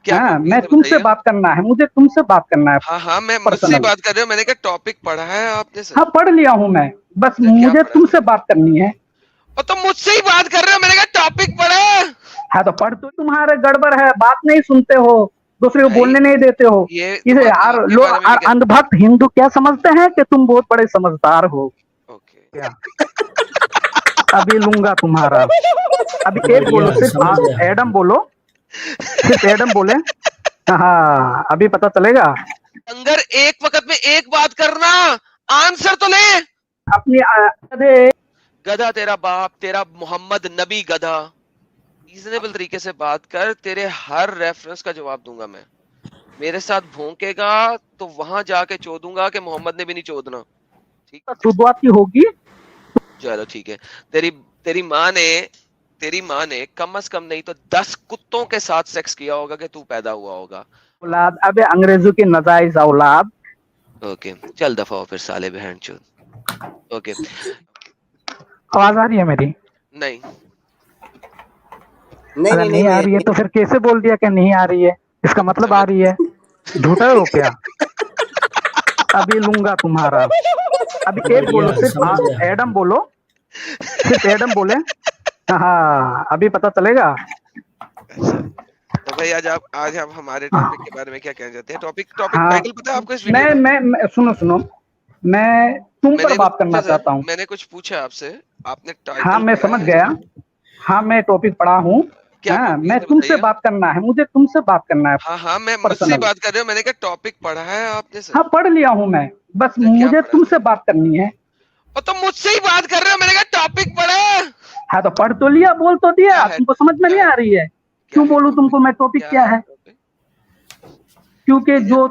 کیا ہاں ٹاپک میں ہے تم سے بتائیے. بات کرنا ہے, مجھے تم سے بات کرنا ہے ہاں ہاں میں مجھ سے پرسنل. بات کر رہے ہوں, میں نے کہا ٹاپک پڑھا ہے آپ نے سر؟ ہاں پڑھ لیا ہوں میں, بس سر کیا مجھے پڑھا تم ہے؟ سے بات کرنی ہے. اور تم مجھ سے ہی بات کر رہے ہو, میں نے کہا ٹاپک پڑھا ہے. ہاں تو پڑھ, تو تمہارے گڑبڑ ہے, بات نہیں سنتے ہو, دوسرے کو بھائی بولنے نہیں دیتے ہو. یہ تو اسے بات آپ کے لوگ بارے میں بھی کہہ. اندھ بھکت ہندو کیا سمجھتے ہیں کہ تم بہت بڑے سمجھدار ہو. اوکے کیا ابھی لوں گا تمہارا, ابھی سمجھ ایک گیا بولو, صرف سمجھ گیا. ایڈم بولو, صرف ایڈم بولے. ہاں ابھی پتا چلے گا. اندر ایک وقت میں ایک بات کرنا, آنسر تو لے. اپنی گدھا تیرا باپ, تیرا محمد نبی گدھا. ریزنیبل طریقے سے بات کر, تیرے ہر ریفرنس کا جواب دوں گا میں. میرے ساتھ بھونکے گا تو وہاں جا کے چودوں گا کہ محمد نے بھی نہیں چودنا. ٹھیک, شروعات کی ہوگی. چلو ٹھیک ہے. تیری ماں نے کم از کم نہیں تو 10 کتوں کے ساتھ سیکس کیا ہوگا کہ تو پیدا ہوا ہوگا. اولاد, اب انگریزوں کی نجائز اولاد. اوکے چل دفعہ ہو پھر سالے بہن چود. اوکے آواز آ رہی ہے میری؟ نہیں اگر نہیں آ رہی ہے تو پھر کیسے بول دیا کہ نہیں آ رہی ہے؟ اس کا مطلب آ رہی ہے. جھوٹا ہو کیا؟ ابھی لوں گا تمہارا. ابھی سمجھ ایک بولو, گیا صرف سمجھ گیا. ایڈم بولو, صرف ایڈم بولے. ہاں ابھی پتا چلے گا. اچھا تو بھائی آج ہم ہمارے ٹاپک کے بارے میں کیا کہنا چاہتے ہیں؟ ٹاپک ہاں ٹائٹل پتا ہے آپ کو اس ویڈیو کا؟ سنو, میں تم میں پر نے کچھ بات پوچھا کرنا سر, چاہتا ہوں. میں نے کچھ پوچھا آپ سے, آپ نے ہاں ٹائٹل میں پڑھا سمجھ ہے اس گیا. ویڈیو؟ ہاں میں ٹاپک پڑھا ہوں. کیا ہاں ٹاپک ہے میں سر تم سے بتائیے. بات کرنا ہے, مجھے تم سے بات کرنا ہے ہاں ہاں میں مجھ سے ہی پرسنل. بات کر رہے ہوں, میں نے کہا ٹاپک پڑھا ہے آپ نے سر؟ ہاں پڑھ لیا ہوں میں, بس سر کیا مجھے پڑھا تم ہے؟ سے بات کرنی ہے. اور تم مجھ سے ہی بات کر رہے ہو, میں نے کہا ٹاپک پڑھا ہے. ہاں تو پڑھ تو لیا, بول تو دیا, کیا ہے تم کو سمجھ میں کیا نہیں ہے آ رہی ہے. کیا کیوں ہے بولوں تم ٹاپک؟ کو میں ٹاپک کیا ہے؟ ٹاپک کیونکہ بتائیے جو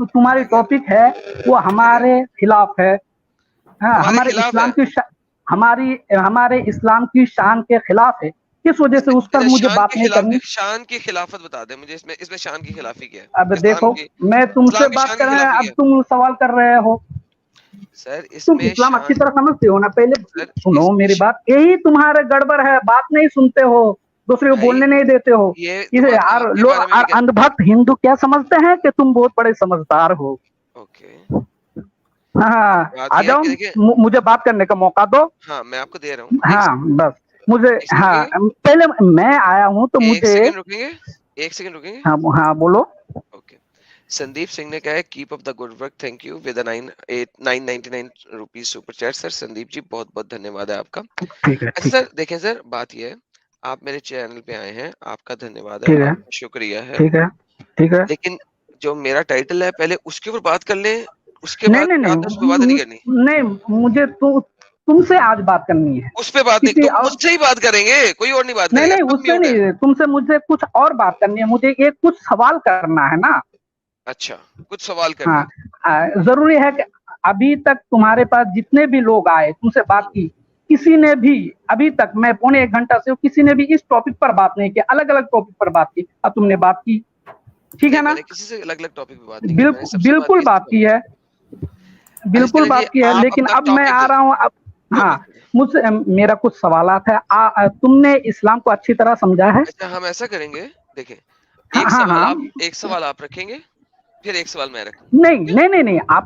تمہاری بتائیے ٹاپک ہے وہ بتائیے. ہمارے خلاف ہے. ہاں ہمارے ہمارے خلاف ہے؟ اسلام کی ہمارے اسلام کی شان کے خلاف ہے. کس وجہ سے اس پر مجھے شان بات کی نہیں خلاف, کرنی. شان کی خلافت بتا دیں مجھے, اس میں شان کی خلافی کیا ہے؟ اب دیکھو, میں تم سے اسلام کی بات شان کر کی رہے ہیں, خلافی اب کیا ہے تم سوال کر رہے ہو. سر؟ اس تم میں اسلام اچھی شان طرح سمجھتے ہو نا؟ پہلے سر سنو اس میں میری بات. یہی تمہارے گڑبڑ ہے, بات نہیں سنتے ہو, دوسرے کو بھائی بولنے نہیں دیتے ہو. یہ تو اسے بات آپ کے بارے میں بھی اندھ بھکت ہندو کیا سمجھتے ہیں کہ تم بہت بڑے سمجھدار ہو. اوکے ہاں بات آ یہ ہے جاؤ, کہ دیکھیں, مجھے بات کرنے کا موقع دو. ہاں میں آپ کو دے رہا ہوں. ہاں بس مجھے, رکیں ہاں گے, پہلے میں آیا ہوں تو ایک مجھے. سیکنڈ رکیں گے, ایک سیکنڈ رکیں گے. ہاں ہاں بولو. اوکے سندیپ سنگھ نے کہا ہے keep up the good work, thank you with 999 rupees super chat. Sir Sandeep ji بہت بہت دھنیہ واد ہے آپ کا. ٹھیک ہے اچھا ٹھیک ہے سر دیکھیں سر, بات یہ ہے آپ میرے چینل پہ آئے ہیں, آپ کا دھنیہ واد ہے, ٹھیک آپ کا شکریہ ہے. ٹھیک ہے ٹھیک ہے. لیکن جو میرا ٹائٹل ہے پہلے اس کے اوپر بات کر لیں, اس کے نہیں بعد نہیں آپ نے اس پہ بات نہیں کرنی. نہیں, مجھے تم سے آج بات کرنی ہے. اس پہ بات نہیں, کسی تم اور, مجھ سے ہی بات کریں گے, کوئی اور نہیں بات کریں نہیں گے. نہیں اب اس سے میوٹ ہے. نہیں, تم سے مجھے کچھ اور بات کرنی ہے. مجھے ایک کچھ سوال کرنا ہے نا. اچھا کچھ سوال کرنا ہے. ہاں ضروری ہے کہ ابھی تک تمہارے پاس جتنے بھی لوگ آئے تم سے بات کی, کسی نے بھی ابھی تک, میں پونے 1 گھنٹہ سے کسی نے بھی اس ٹاپک پر بات نہیں کی, الگ الگ ٹاپک پر بات کی. اب تم نے بات کی, ٹھیک ہے نہیں نا؟ میں نے کسی سے الگ الگ ٹاپک پہ بات نہیں کی, میں نے سب سے بالکل بات کی ہے, اچھا بالکل چلیں جی, بات کی ہے. آپ لیکن اپنا اب میں ٹاپک آ دیں, رہا ہوں اب. ہاں ٹاپک دیں. مجھ سے میرا کچھ سوالات ہے. تم نے اسلام کو اچھی طرح سمجھا ہے؟ اچھا ہم ایسا کریں گے, دیکھیں ہاں ہاں ہاں. ایک سوال آپ رکھیں گے, پھر ایک سوال میں رکھوں. نہیں نہیں نہیں نہیں, آپ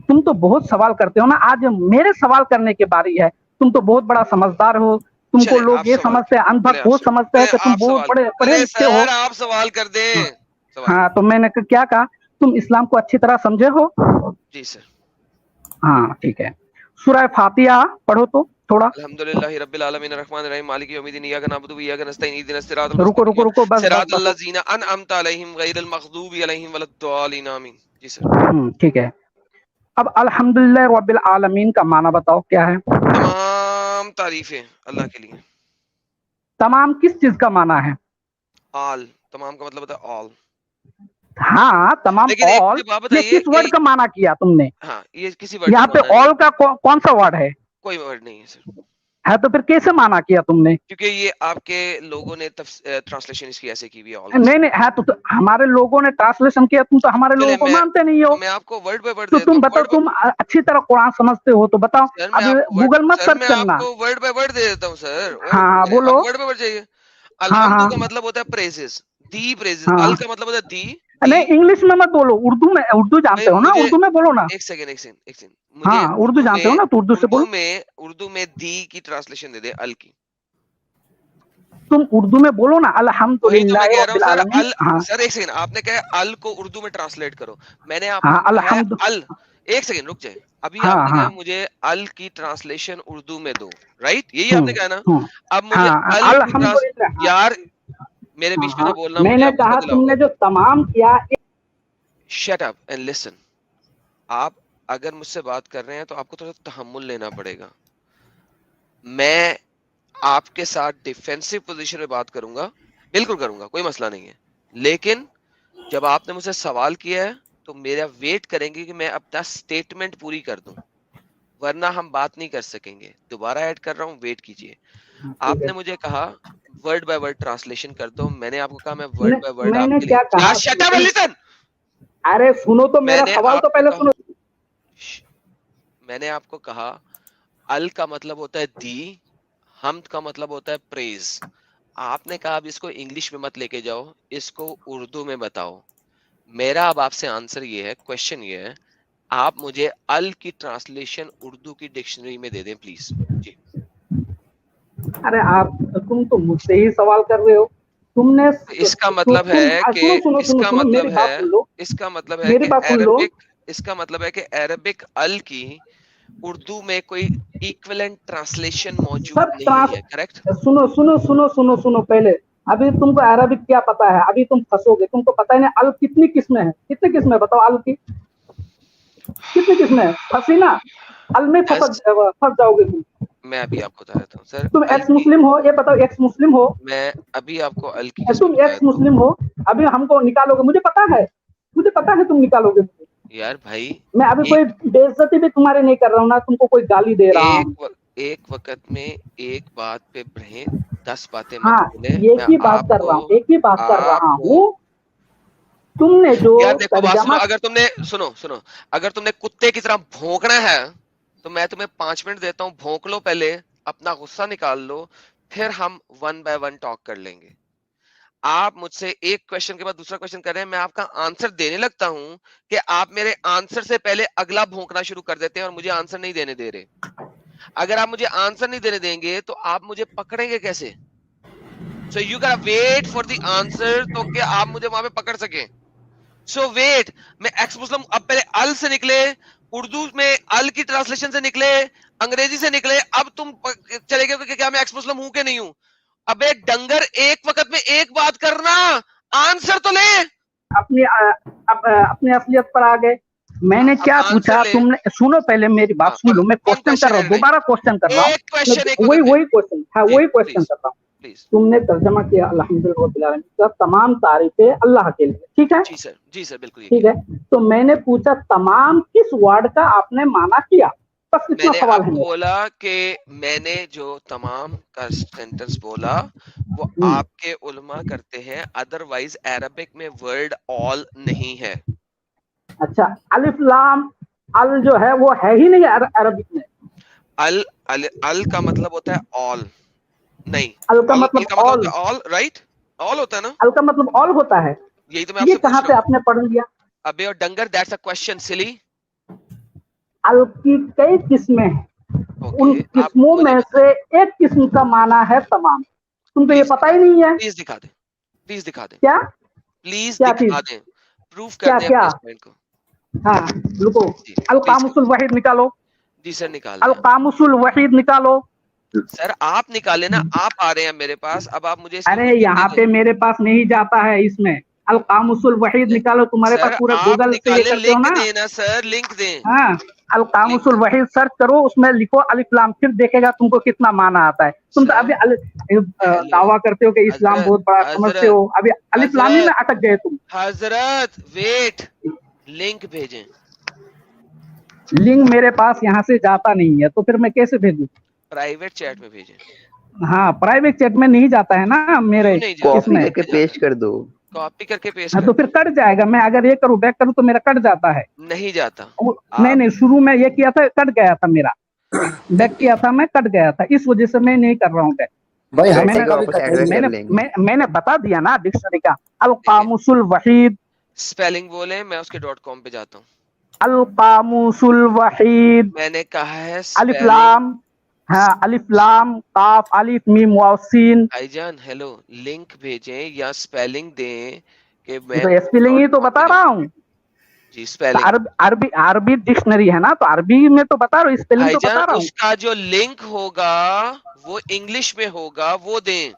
تم تو بہت سوال کرتے ہو نا, آج میرے سوال کرنے کی باری ہے. تم تو بہت بڑا سمجھدار ہو, تم کو چلے لوگ آپ یہ سوال سمجھتے ہیں, اندھ چلے بھکت آپ وہ سوال سمجھتے ہیں چلے کہ تم آپ بہت سوال بڑے پڑھے چلے لکھے ہو. سر آپ سوال کر دیں, سوال ہاں کریں. تو میں نے کیا کہا, تم اسلام کو اچھی طرح سمجھے ہو. جی سر. ہاں ٹھیک ہے, سورہ فاتحہ پڑھو تو تھوڑا. الحمدللہ رب العالمین الرحمن الرحیم مالک یوم الدین ایاک نعبد و ایاک نستعین اهدنا الصراط رکو رکو المستقیم رکو, بس بس صراط بس. الذین انعمت علیہم غیر المغضوب علیہم ولا الضالین آمین. جی سر. ٹھیک ہے. اب الحمدللہ رب العالمین کا معنی بتاؤ کیا ہے؟ تمام تعریفیں اللہ کے لیے. تمام کس چیز کا معنی ہے؟ آل, تمام کا مطلب ہوتا ہے آل. ہاں تمام, لیکن ایک آل, مجھے بات یہ بتائیے کس کہ ورڈ کا معنی کیا تم نے؟ ہاں یہ کسی ورڈ کا یہاں پہ معنی نہیں, آل کا کون سا ورڈ ہے؟ کوئی ورڈ نہیں ہے سر. ہے تو پھر کیسے معنی کیا تم نے؟ کیونکہ یہ آپ کے لوگوں نے ٹرانسلیشن اس کی ایسے کی ہوئی ہے آل کے نہیں ساتھ. نہیں ہے تو ہمارے لوگوں نے ٹرانسلیشن کیا, تم تو ہمارے چلے لوگوں کو مانتے نہیں ہو. میں آپ کو ورڈ بائی ورڈ تو دیتا تم ہوں. بتاؤ, تم اچھی طرح قرآن سمجھتے ہو تو بتاؤ. سر اب گوگل مت سر سرچ میں آپ کرنا. کو ورڈ بائی ورڈ دے دیتا ہوں سر. ہاں ہاں آپ بولو. ورڈ بائی ورڈ چاہیے. ہاں الحمد ہاں کا مطلب ہوتا ہے پریزز, دی प्रेजेस, हाँ अल का मतलब होता है दी, नहीं इंग्लिश में मत बोलो, उर्दू जानते हो ना, मुझे उर्दू में बोलो ना। एक सेकंड मुझे हाँ उर्दू जानते हो ना, तो उर्दू से बोलो। उर्दू में दी की ट्रांसलेशन दे दे अल की। तुम उर्दू में बोलो ना, वही तो मैं अल्हम्दुलिल्लाह कह रहा हूँ रब्बिल सर, आलमीन। अल हाँ सर एक सेकंड, आपने कहा अल को उर्दू में ट्रांसलेट करो, मैंने हाँ आपको कहा है अल्हम्दु अल, एक सेकंड रुक जाए, अभी हाँ आपने हाँ कहा मुझे अल की ट्रांसलेशन उर्दू में दो, राइट, यही आपने कहा ना। हम्म, अब मुझे हाँ अल की अल्हम्दुलिल्लाह। हाँ यार मेरे हाँ बीच में हाँ ना बोलना, मुझे मैंने अब कहा गुस्सा तुमने दिलाओगे। जो तमाम किया। Shut up and listen. आप अगर मुझसे बात कर रहे हैं तो आपको थोड़ा तहम्मुल लेना पड़ेगा। मैं आपके साथ डिफेंसिव पोजीशन में बात करूंगा, बिल्कुल करूंगा, कोई मसला नहीं है, लेकिन जब आपने मुझसे सवाल किया है तो मेरा वेट करेंगे कि मैं अपना स्टेटमेंट पूरी कर दूं, वरना हम बात नहीं कर सकेंगे। दोबारा ऐड कर रहा हूं, वेट कीजिए। ठीक है। आपने मुझे कहा वर्ड बाय वर्ड ट्रांसलेशन कर दो, मैंने आपको कहा मैं वर्ड बाय वर्ड मैंने आपके लिए, क्या कहा? Shut up and listen. अरे सुनो तो, मेरा मैंने सवाल तो आपको पहले कहा, सुनो। मैंने आपको कहा अल का मतलब होता है दी, हमद का मतलब होता है प्रेज। आपने कहा अब इसको इंग्लिश में मत लेके जाओ, इसको उर्दू में बताओ। मेरा अब आपसे आंसर ये है, क्वेश्चन ये है, आप मुझे अल की ट्रांसलेशन उर्दू की डिक्शनरी में दे दें प्लीज जी। अरे आप, तुम तो मुझसे ही सवाल कर रहे हो। तुमने तो इसका मतलब है कि सुनो सुनो सुनो इसका सुनो, मतलब मेरी बात है, सुन लो, इसका मतलब है मेरी कि बात सुन लो। अरबिक, इसका मतलब है कि अरबिक अल की उर्दू में कोई इक्विवेलेंट ट्रांसलेशन मौजूद सब नहीं है, करेक्ट? सुनो सुनो सुनो सुनो सुनो पहले। अभी तुमको अरबिक क्या पता है? अभी तुम फंसोगे, तुमको पता ही नहीं अल कितनी किस्में हैं, कितनी किस्में बताओ अल की, कितनी किस्में हैं? फंसी ना, अल में फंस फंस जाओगे तुम। मैं अभी आपको बता देता हूँ सर, तुम अल एक्स की, मुस्लिम हो, ये बताओ, एक्स मुस्लिम हो? मैं अभी आपको अल की किस्में तुम बता एक्स देता हूँ। मुस्लिम हो, अभी हमको निकालोगे, मुझे पता है, मुझे पता है तुम निकालोगे मुझे। यार भाई, मैं अभी कोई एक बेइज्जती भी तुम्हारे नहीं कर रहा हूँ ना, तुमको कोई गाली दे रहा हूँ। एक वक्त में एक बात पे बढ़े, 10 बातें मत हाँ सुने। एक मैं ही बात कर आपको रहा हूँ, एक ही बात कर रहा आपको हूँ। तुमने जो यार देखो बात सुनो, तर्जमा, अगर तुमने सुनो, अगर तुमने कुत्ते की तरह भौंकना है तो मैं तुम्हें 5 मिनट देता हूँ, भौंक लो पहले, अपना गुस्सा निकाल लो, फिर हम वन बाय वन टॉक कर लेंगे। आप मुझसे एक क्वेश्चन के बाद दूसरा क्वेश्चन कर रहे हैं, मैं आपका आंसर देने लगता हूं कि आप मेरे आंसर से पहले अगला भौंकना शुरू कर देते हैं और मुझे आंसर नहीं देने दे रहे। अगर आप मुझे आंसर नहीं देने देंगे तो आप मुझे पकड़ेंगे कैसे? So you gotta wait for the answer, तो कि आप मुझे वहां पे पकड़ सकें। सो वेट, मैं एक्स मुस्लिम, अब पहले अल से निकले, उर्दू में अल की ट्रांसलेशन से निकले, अंग्रेजी से निकले, अब तुम चले गए कि क्या मैं एक्स मुस्लिम हूं कि नहीं हूं? अबे डंगर, एक वक्त में एक बात करना, आंसर तो ले। अपनी अपनी असलियत पर आ गए। मैंने अब क्या आंसर पूछा? ले। तुमने सुनो पहले मेरी बात सुन लो, मैं वन क्वेश्चन कर क्वेश्चन रहा हूँ, दोबारा क्वेश्चन कर रहा हूँ। एक क्वेश्चन एक वही वक्त में वही क्वेश्चन, हाँ जी वही क्वेश्चन प्लीज कर रहा हूँ। प्लीज। तुमने तर्जमा किया अल्हम्दुलिल्लाह रब्बिल आलमीन, तमाम तारीफें अल्लाह के लिए, ठीक है? जी सर बिल्कुल ठीक यकीन। है, तो मैंने पूछा तमाम किस वर्ड का आपने माना किया, बस इतना मैंने सवाल है आपको मेरा। बोला कि मैंने जो तमाम का सेंटेंस बोला वो हम्म, आपके उलमा करते हैं, अदरवाइज अरबिक में वर्ड ऑल नहीं है। अच्छा, अलिफ लाम अल जो है वो है ही नहीं अरबिक में। अल अल अल का मतलब होता है ऑल, नहीं, अल का अल मतलब का मतलब ऑल, होता है ऑल, राइट, ऑल होता है ना, अल का मतलब ऑल होता है। यही तो मैं ये आपसे कहाँ पूछ रहा पे हूँ। आपने पढ़ लिया? अबे और डंगर, दैट्स अ क्वेश्चन सिली। अल की कई किस्में हैं, ओके, उन आप किस्मों मुझे में बताएं, से एक किस्म का माना है तमाम। तुमको ये प्लीज पता दिखा ही दें, नहीं है प्लीज दिखा दें, प्लीज दिखा दें, क्या? प्लीज क्या चीज? दिखा दें, प्रूफ कर क्या दें क्या? अपने इस पॉइंट को। हाँ रुको, जी अल प्लीज कामुसुल वहीद निकालो, जी सर निकाल अल दें। कामुसुल वहीद निकालो। सर आप निकाले ना, आप आ रहे हैं मेरे पास, अब आप मुझे इसकी अरे वर्किंग दे यहाँ दें। पे मेरे पास नहीं जाता है इसमें, अल कामुसुल वहीद निकालो, तुम्हारे पास सर पूरा आप गूगल से ये निकालें, करते हो लिंक ना। देना सर, लिंक दें, हाँ, अल लिंक। कामुसुल वहीद सर्च करो, उसमें लिखो अलिफ लाम, फिर देखेगा तुमको कितना माना आता है। तुम तो सर अभी हेलो, दावा करते हो कि इस्लाम हजरत बहुत बड़ा समझते हजरत हो, अभी अलिफ लामी में हजरत अटक गए तुम। हजरत वेट, लिंक भेजें। लिंक मेरे पास यहाँ से जाता नहीं है, तो फिर मैं कैसे भेजूं? प्राइवेट चैट में भेजें। हाँ प्राइवेट चैट में नहीं जाता है ना मेरे क्यों नहीं जाता, कॉपी इसमें। करके कैसे पेस्ट जाता? कर दो। कॉपी करके पेस्ट हाँ, कर तो फिर दो, कट जाएगा, मैं अगर ये करूँ बैक करूँ तो मेरा कट जाता है। नहीं जाता। नहीं आप नहीं, शुरू में ये किया था, कट गया था मेरा, बैक किया था मैं, कट गया था, इस वजह से मैं नहीं कर रहा हूँ बैक। भाई हमसे मैंने का भी वापस एड्रेस कटाइए। कर लेंगे। मैंने बता दिया ना डिक्शनरी का, अल कामुसुल वहीद, स्पेलिंग बोले, मैं उसके .com पे जाता हूँ। अल कामुसुल वहीद, मैंने कहा है अलिफ स्पेलिंग। लाम, हाँ अलिफ लाम काफ अलिफ मीम वाव सीन। भाईजान हेलो, लिंक भेजें या स्पेलिंग दें कि ये मैं तो स्पेलिंग ही तो .com पे बता रहा जाऊँ। हूँ। जी तो स्पेलिंग। अरबी अरबी डिक्शनरी है ना, तो अरबी में तो बता रहा हूँ, स्पेलिंग तो भाईजान बता रहा हूँ। उसका जो लिंक होगा वो इंग्लिश में होगा, वो दें।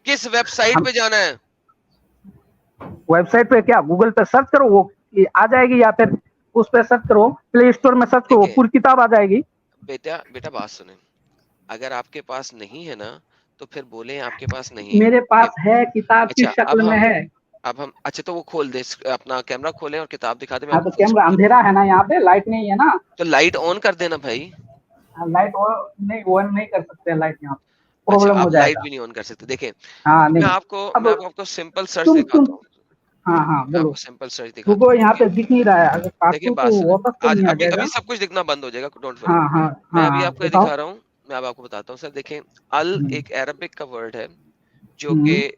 किस वेबसाइट हम पे जाना है? वेबसाइट पे क्या, गूगल पे सर्च करो, वो आ जाएगी, या फिर उस पे सर्च करो, प्ले स्टोर में सर्च करो, देखिए पूरी किताब आ जाएगी। बेटा बेटा बात सुने, अगर आपके पास नहीं है ना तो फिर बोले आपके पास नहीं है। मेरे ठीक पास है? है, किताब की अच्छा शक्ल में है। अब हम अच्छा तो वो खोल दे, अपना कैमरा खोले और किताब दिखा दे, मैं हाँ तो आपको फुल कैमरा स्क्रीन। अंधेरा है ना, यहाँ पे लाइट नहीं है ना। तो लाइट ऑन कर देना भाई। लाइट ऑन नहीं कर सकते, लाइट यहाँ पे अच्छा प्रॉब्लम हो आप लाइट जाएगा। भी नहीं ऑन कर सकते। देखें हाँ मैं नहीं। अब आपको सिंपल सर्च तुम दिखाता हूँ। हाँ हाँ मैं बोलो। आपको सिंपल सर्च दिखाता रुको, हूँ। यहाँ पे दिख नहीं रहा है, अगर देखिए काटू बात तो सुने, वापस से आज नहीं आ अभी जाएगा। अभी सब कुछ दिखना बंद हो जाएगा, डोंट वरी। हाँ हाँ मैं हाँ अभी हाँ आपको ये दिखाओ। दिखा रहा हूँ। मैं अब आपको बताता हूँ सर। देखें अल हम्म, एक अरबिक का वर्ड है जो हम्म, कि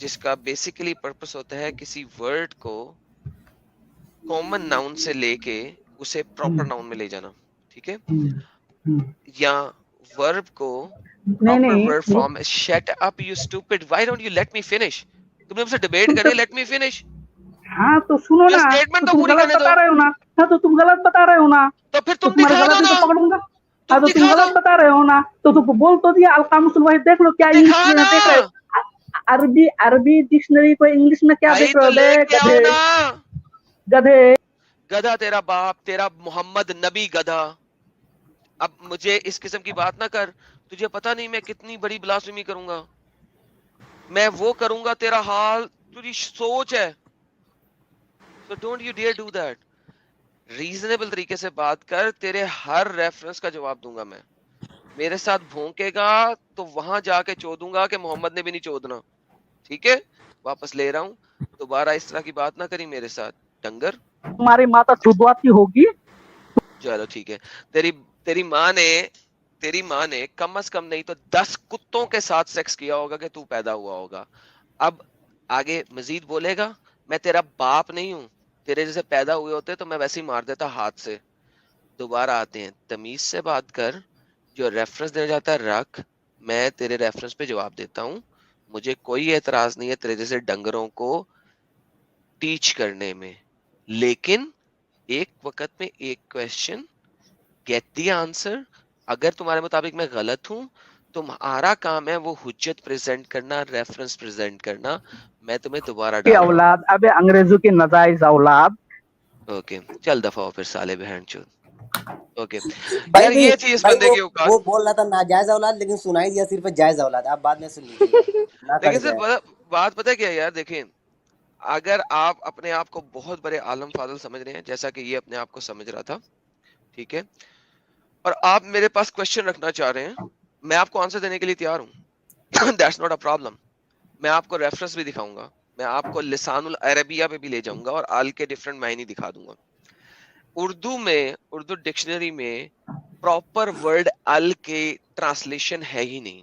जिसका बेसिकली पर्पस होता है किसी वर्ड को कॉमन नाउन से लेके उसे प्रॉपर नाउन में ले जाना। ठीक है? हम्म, हम्म। या वर्ब को नहीं प्रॉपर नहीं verb form. Shut up you stupid, why don't you let me finish? तुमने मुझसे डिबेट तुम करनी तो है, लेट मी फिनिश। हाँ तो सुनो या ना, स्टेटमेंट तो तो तुम पूरी गलत करने दो। बता रहे हो ना। हाँ तो तुम गलत बता रहे हो ना, तो फिर तो तुम तुम्हारे दिखा दो गलती ना, को पकड़ूंगा। हाँ तुम तो तुम दिखा दो, गलत बता रहे हो ना, तो तुमको बोल तो दिया, अलकामुल वहीद देख लो क्या इंग्लिश दिखा में ना देख रहे हो। अरबी अरबी डिक्शनरी को इंग्लिश में क्या भाई। देख रहे तो हो बे लेके आओ गधे, ना। गधे। गधा तेरा बाप, तेरा मोहम्मद नबी गधा। अब मुझे इस किस्म की बात ना कर। तुझे पता नहीं मैं कितनी बड़ी ब्लास्फेमी करूंगा। मैं वो करूंगा तेरा हाल तुझी सोच है। So don't you dare do that. Reasonable तरीके से बात कर, तेरे हर रेफरेंस का जवाब दूंगा मैं। मेरे साथ भौंकेगा तो वहां जाके चोदूंगा कि मोहम्मद ने भी नहीं चोदना। ठीक है? वापस ले रहा हूं, दोबारा इस तरह की बात ना करी मेरे साथ डंगर। तुम्हारी माता चुदवाती होगी। चलो ठीक है। तेरी तेरी माँ ने कम से कम नहीं तो 10 कुत्तों के साथ सेक्स किया होगा कि तू पैदा हुआ होगा। अब आगे मजीद बोलेगा। मैं तेरा बाप नहीं हूं। तेरे जैसे पैदा हुए होते तो मैं वैसे ही मार देता हाथ से। दोबारा आते हैं, तमीज से बात कर। जो रेफरेंस देना चाहता है रख, मैं तेरे रेफरेंस पे जवाब देता हूँ। मुझे कोई एतराज नहीं है तेरे जैसे डंगरों को टीच करने में, लेकिन एक वक्त में एक क्वेश्चन, गेट द आंसर। अगर तुम्हारे मुताबिक मैं गलत हूं, तुम्हारा काम है वो हुज्जत प्रेजेंट करना, रेफरेंस प्रेजेंट करना। मैं तुम्हें दोबारा की डाल रहा औलाद, अबे अंग्रेजों की नाजायज औलाद। हूँ। ओके चल दफा हो फिर साले बहन चोद। ओके भाई यार नहीं, ये थी इस भाई बंदे की औकात। वो बोल रहा था नाजायज औलाद, लेकिन सुनाई दिया सिर्फ जायज औलाद। आप बाद में सुन लीजिएगा, ना लेकिन कट सर जाए। बात पता है क्या है यार? देखें, अगर आप अपने आप को बहुत बड़े आलम फादल समझ रहे हैं जैसा कि ये अपने आप को समझ रहा था, ठीक है, और आप मेरे पास क्वेश्चन रखना चाह रहे हैं, मैं आपको आंसर देने के लिए तैयार हूं। That's not a problem. मैं आपको रेफरेंस भी दिखाऊंगा, मैं आपको लिसानुल अरबिया पे भी ले जाऊंगा और आल के डिफरेंट मायने दिखा दूंगा। उर्दू डिक्शनरी में प्रॉपर वर्ड अल के ट्रांसलेशन है ही नहीं।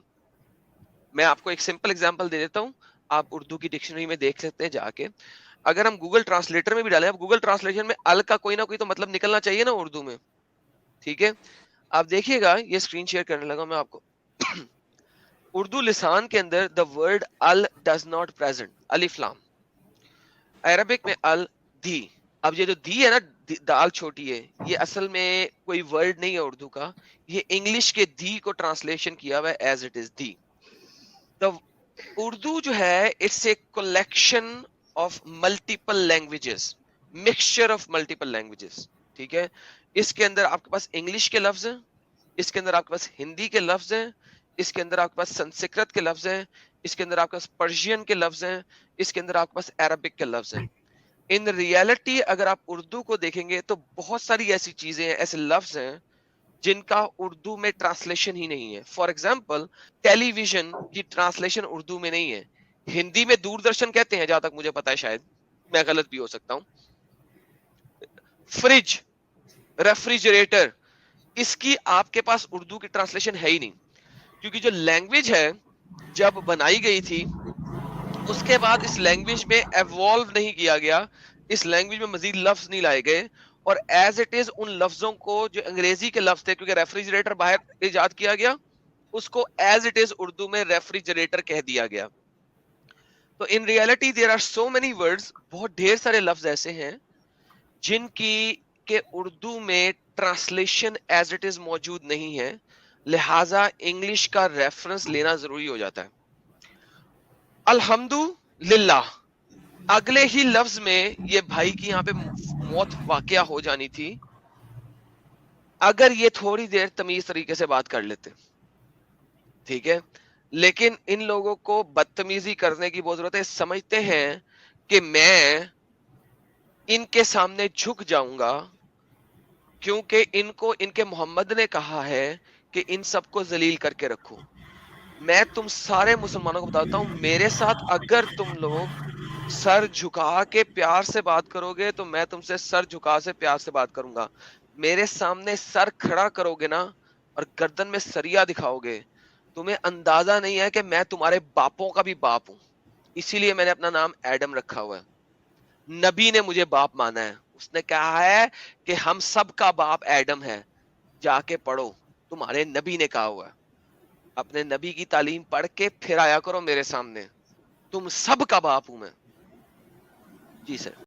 मैं आपको एक सिंपल एग्जांपल दे देता हूं, आप उर्दू की डिक्शनरी में देख सकते हैं जाके। अगर हम गूगल ट्रांसलेटर में भी डालें, अब गूगल ट्रांसलेशन में अल का कोई ना कोई तो मतलब निकलना चाहिए ना उर्दू में। ठीक है? आप देखिएगा, ये स्क्रीन शेयर करने लगा मैं आपको। उर्दू लिसान के अंदर द वर्ड अल डज नॉट प्रेजेंट, अलिफ लाम। अरबिक में अल दी। अब ये जो दी है ना, दाल छोटी है, ये असल में कोई वर्ड नहीं है उर्दू का। ये इंग्लिश के दी को ट्रांसलेशन किया हुआ है एज इट इज दी। द उर्दू जो है it's a collection of multiple languages, mixture of multiple languages. ठीक है? इसके अंदर आपके पास इंग्लिश के लफ्ज हैं, इसके अंदर आपके पास हिंदी के लफ्ज हैं, इसके अंदर आपके पास संस्कृत के लफ्ज हैं, इसके अंदर आपके पास पर्शियन के लफ्ज हैं, इसके अंदर आपके पास अरबिक के लफ्ज हैं। इन रियलिटी अगर आप उर्दू को देखेंगे तो बहुत सारी ऐसी चीजें हैं, ऐसे लफ्ज हैं जिनका उर्दू में ट्रांसलेशन ही नहीं है। फॉर एग्जाम्पल, टेलीविजन की ट्रांसलेशन उर्दू में नहीं है। हिंदी में दूरदर्शन कहते हैं, जहां तक मुझे पता है, शायद मैं गलत भी हो सकता हूं। फ्रिज, रेफ्रिजरेटर, इसकी आपके पास उर्दू की ट्रांसलेशन है ही नहीं। کیونکہ جو لینگویج ہے جب بنائی گئی تھی اس کے بعد اس لینگویج میں ایوالو نہیں کیا گیا, اس لینگویج میں مزید لفظ نہیں لائے گئے, اور ایز اٹ از ان لفظوں کو جو انگریزی کے لفظ تھے, کیونکہ ریفریجریٹر باہر ایجاد کیا گیا, اس کو ایز اٹ از اردو میں ریفریجریٹر کہہ دیا گیا. تو in reality there are so many words, بہت ڈھیر سارے لفظ ایسے ہیں جن کی کہ اردو میں ٹرانسلیشن ایز اٹ از موجود نہیں ہے, لہٰذا انگلش کا ریفرنس لینا ضروری ہو جاتا ہے. الحمدللہ اگلے ہی لفظ میں یہ بھائی کی یہاں پہ موت واقعہ ہو جانی تھی اگر یہ تھوڑی دیر تمیز طریقے سے بات کر لیتے, ٹھیک ہے, لیکن ان لوگوں کو بدتمیزی کرنے کی بہت ضرورت ہے. سمجھتے ہیں کہ میں ان کے سامنے جھک جاؤں گا کیونکہ ان کو ان کے محمد نے کہا ہے کہ ان سب کو ذلیل کر کے رکھو. میں تم سارے مسلمانوں کو بتاتا ہوں, میرے ساتھ اگر تم لوگ سر جھکا کے پیار سے بات کرو گے تو میں تم سے سر جھکا سے پیار سے بات کروں گا. میرے سامنے سر کھڑا کرو گے نا اور گردن میں سریا دکھاؤ گے, تمہیں اندازہ نہیں ہے کہ میں تمہارے باپوں کا بھی باپ ہوں. اسی لیے میں نے اپنا نام ایڈم رکھا ہوا ہے. نبی نے مجھے باپ مانا ہے, اس نے کہا ہے کہ ہم سب کا باپ ایڈم ہے. جا کے پڑھو, تمہارے نبی نے کہا ہوا ہے. اپنے نبی کی تعلیم پڑھ کے پھر آیا کرو میرے سامنے, تم سب کا باپ ہوں میں. جی سر.